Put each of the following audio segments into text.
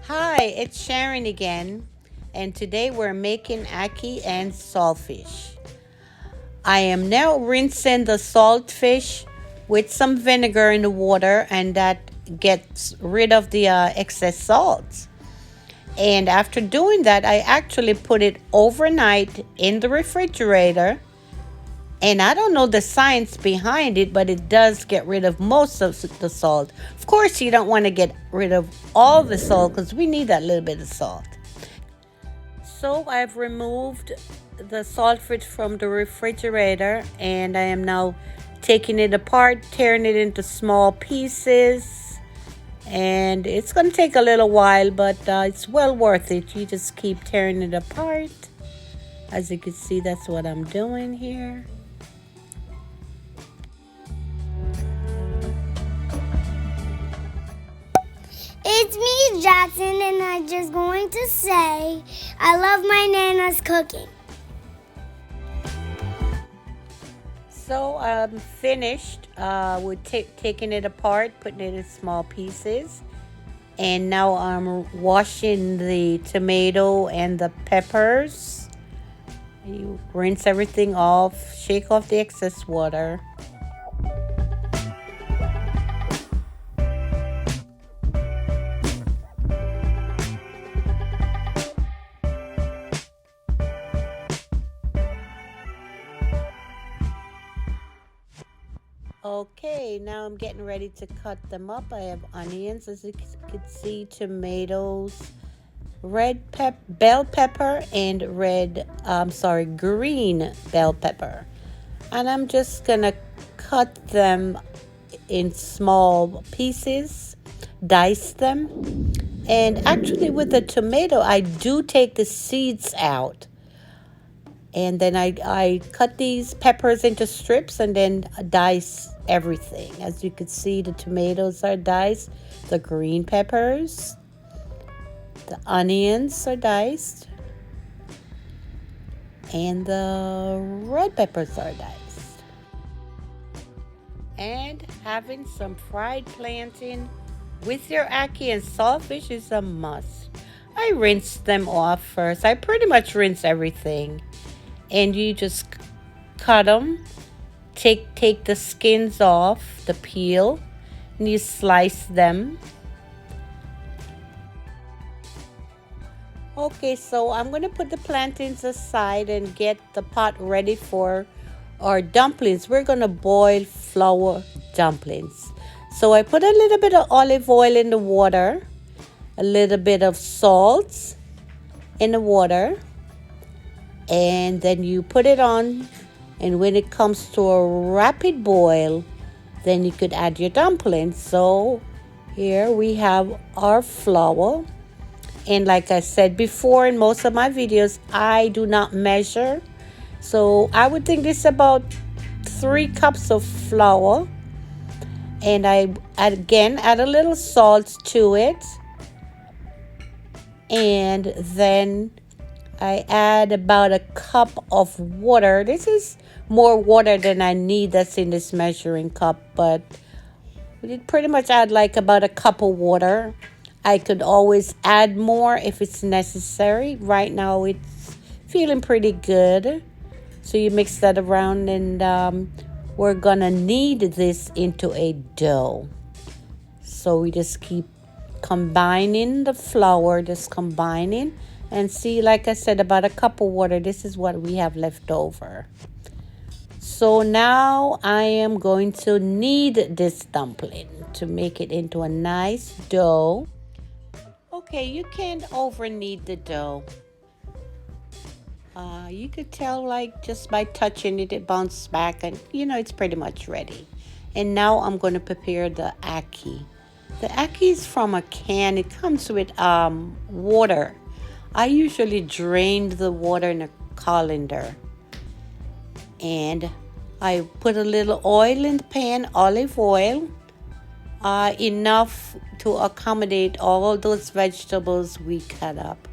Hi, it's Sharon again, and today we're making ackee and saltfish. I am now rinsing the saltfish with some vinegar in the water, and that gets rid of the excess salt. And after doing that, I actually put it overnight in the refrigerator. And I don't know the science behind it, but it does get rid of most of the salt. Of course, you don't want to get rid of all the salt because we need that little bit of salt. So I've removed the saltfish from the refrigerator and I am now taking it apart, tearing it into small pieces. And it's going to take a little while, but it's well worth it. You just keep tearing it apart. As you can see, that's what I'm doing here. It's me, Jackson, and I'm just going to say I love my Nana's cooking. So I'm finished with taking it apart, putting it in small pieces. And now I'm washing the tomato and the peppers. You rinse everything off, shake off the excess water. Okay, now I'm getting ready to cut them up. I have onions, as you can see, tomatoes, bell pepper, and green bell pepper. And I'm just gonna cut them in small pieces, dice them. And actually, with the tomato, I do take the seeds out. And then I cut these peppers into strips and then dice everything. As you can see, the tomatoes are diced, the green peppers, the onions are diced, and the red peppers are diced. And having some fried plantain with your ackee and saltfish is a must. I rinse them off first. I pretty much rinse everything. And you just cut them, take the skins off, the peel, and you slice them. Okay, so I'm going to put the plantains aside and get the pot ready for our dumplings. We're going to boil flour dumplings. So I put a little bit of olive oil in the water, a little bit of salt in the water, and then you put it on, and when it comes to a rapid boil, then you could add your dumplings. So here we have our flour, and like I said before in most of my videos, I do not measure, so I would think this is about 3 cups of flour, and I again add a little salt to it, and then I add about a cup of water. This is more water than I need that's in this measuring cup, but we pretty much add like about a cup of water. I could always add more if it's necessary. Right now it's feeling pretty good. So you mix that around, and we're gonna knead this into a dough. So we just keep combining the flour, just combining. And see, like I said, about a cup of water. This is what we have left over. So now I am going to knead this dumpling to make it into a nice dough. Okay, you can't over knead the dough. You could tell like just by touching it, it bounced back, and it's pretty much ready. And now I'm going to prepare the ackee. The ackee is from a can. It comes with water. I usually drain the water in a colander, and I put a little oil in the pan, olive oil, enough to accommodate all those vegetables we cut up.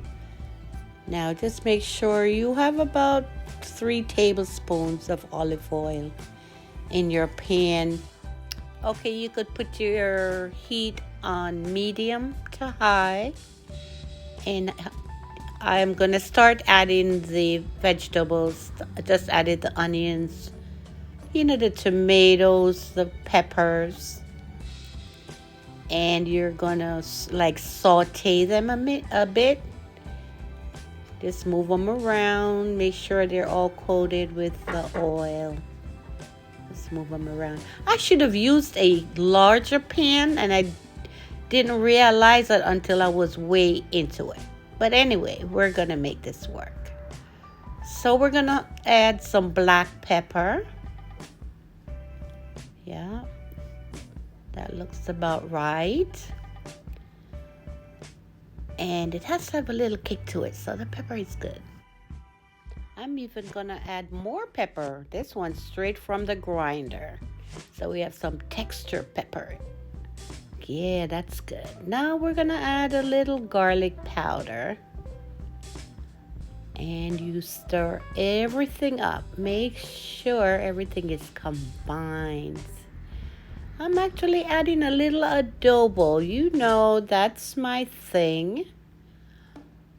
Now just make sure you have about 3 tablespoons of olive oil in your pan. Okay, you could put your heat on medium to high. And I'm gonna start adding the vegetables. I just added the onions, the tomatoes, the peppers, and you're gonna like saute them a bit. Just move them around, make sure they're all coated with the oil. Just move them around. I should have used a larger pan, and I didn't realize it until I was way into it. But anyway, we're gonna make this work. So we're gonna add some black pepper. Yeah, that looks about right. And it has to have a little kick to it, so the pepper is good. I'm even gonna add more pepper. This one's straight from the grinder. So we have some texture pepper. Yeah, that's good. Now we're gonna add a little garlic powder. And you stir everything up. Make sure everything is combined. I'm actually adding a little adobo. That's my thing.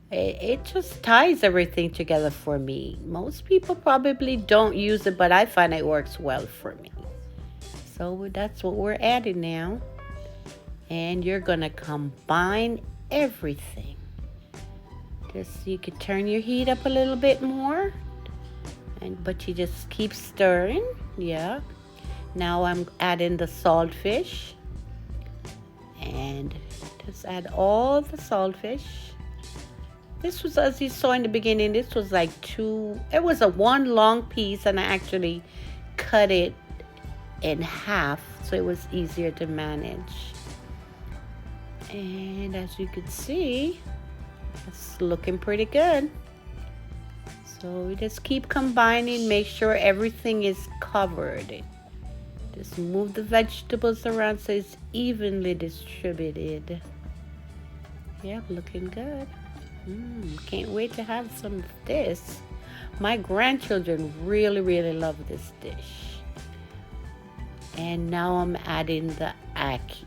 It just ties everything together for me. Most people probably don't use it, but I find it works well for me. So that's what we're adding now. And you're gonna combine everything. Just you can turn your heat up a little bit more, but you just keep stirring. Yeah. Now I'm adding the saltfish, and just add all the saltfish. This was, as you saw in the beginning, this was like it was a one long piece, and I actually cut it in half so it was easier to manage. And as you can see, it's looking pretty good. So we just keep combining, make sure everything is covered. Just move the vegetables around so it's evenly distributed. Yeah, looking good. Can't wait to have some of this. My grandchildren really, really love this dish. And now I'm adding the ackee.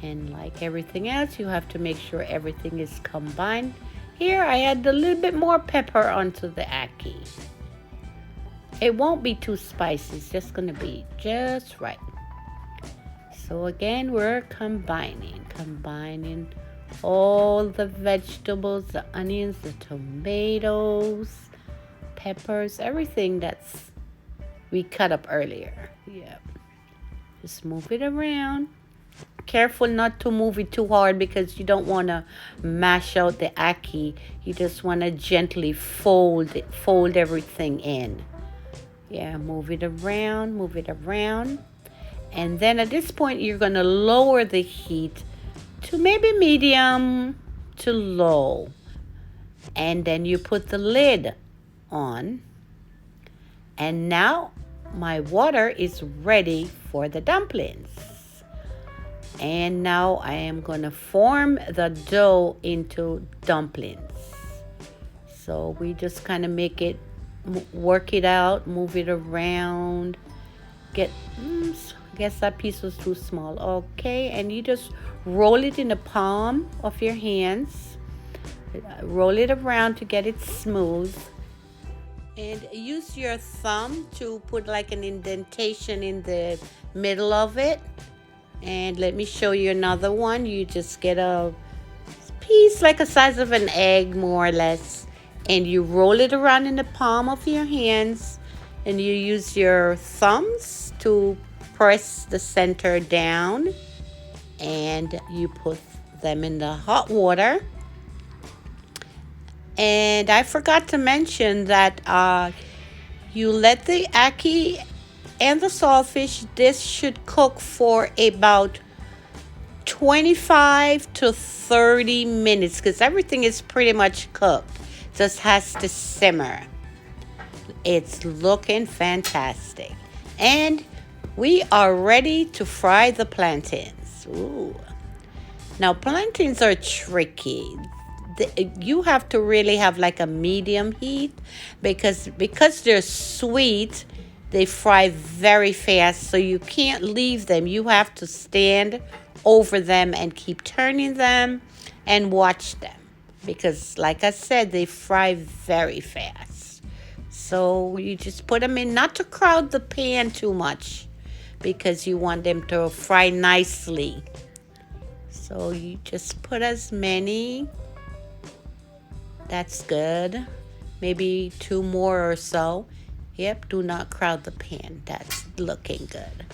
And like everything else, you have to make sure everything is combined. Here, I add a little bit more pepper onto the ackee. It won't be too spicy. It's just going to be just right. So again, we're combining all the vegetables, the onions, the tomatoes, peppers, everything that's we cut up earlier. Yeah. Just move it around. Careful not to move it too hard because you don't want to mash out the ackee. You just want to gently fold everything in. Yeah, move it around. And then at this point, you're going to lower the heat to maybe medium to low. And then you put the lid on. And now my water is ready for the dumplings. And now I am going to form the dough into dumplings. So we just kind of make it, work it out, move it around. I guess that piece was too small. Okay, and you just roll it in the palm of your hands. Roll it around to get it smooth. And use your thumb to put like an indentation in the middle of it. And let me show you another one. You just get a piece like the size of an egg, more or less. And you roll it around in the palm of your hands. And you use your thumbs to press the center down. And you put them in the hot water. And I forgot to mention that you let the ackee and the saltfish, this should cook for about 25 to 30 minutes because everything is pretty much cooked. Just has to simmer. It's looking fantastic. And we are ready to fry the plantains. Ooh. Now, plantains are tricky. You have to really have like a medium heat because they're sweet. They fry very fast, so you can't leave them. You have to stand over them and keep turning them and watch them. because like I said, they fry very fast. So you just put them in, not to crowd the pan too much, because you want them to fry nicely. So you just put as many. That's good. Maybe 2 more or so. Yep, do not crowd the pan. That's looking good.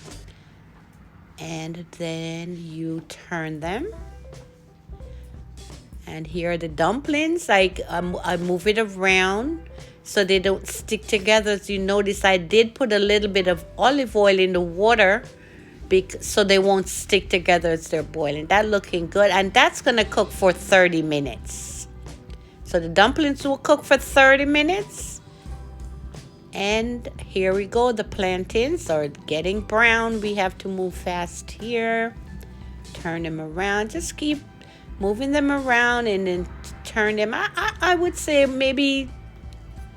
And then you turn them. And here are the dumplings. I move it around so they don't stick together. As you notice, I did put a little bit of olive oil in the water so they won't stick together as they're boiling. That's looking good. And that's going to cook for 30 minutes. So the dumplings will cook for 30 minutes. And here we go. The plantains are getting brown. We have to move fast here. Turn them around. Just keep moving them around and then turn them. I would say maybe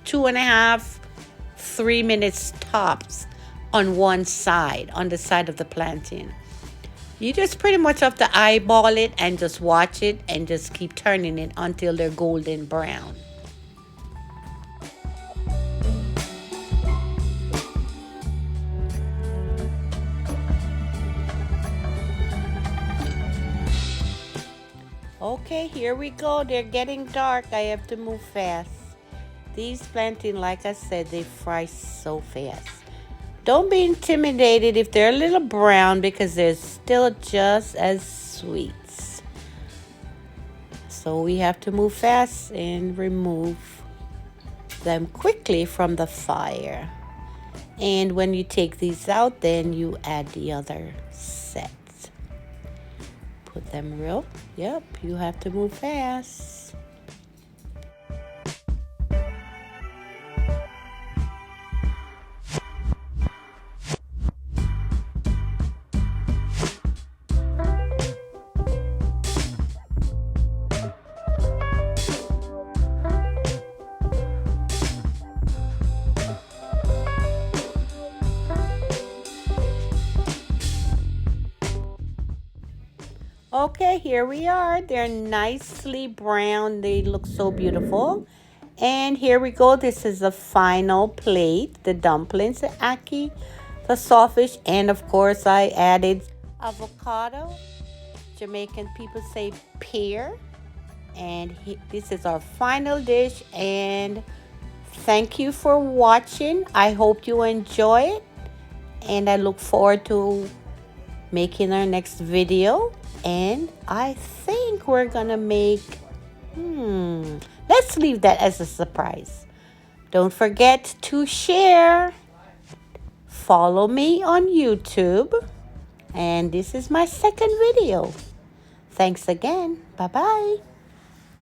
2.5, 3 minutes tops on one side, on the side of the plantain. You just pretty much have to eyeball it and just watch it and just keep turning it until they're golden brown. Okay, here we go. They're getting dark. I have to move fast. These plantains, like I said, they fry so fast. Don't be intimidated if they're a little brown, because they're still just as sweet. So we have to move fast and remove them quickly from the fire. And when you take these out, then you add the other set. Put them yep, you have to move fast. Okay, here we are. They're nicely brown. They look so beautiful. And here we go. This is the final plate. The dumplings, the ackee, the saltfish, and of course I added avocado. Jamaican people say pear. And this is our final dish. And thank you for watching. I hope you enjoy it. And I look forward to making our next video. And I think we're gonna make, let's leave that as a surprise. Don't forget to share. Follow me on YouTube. And this is my second video. Thanks again. Bye-bye.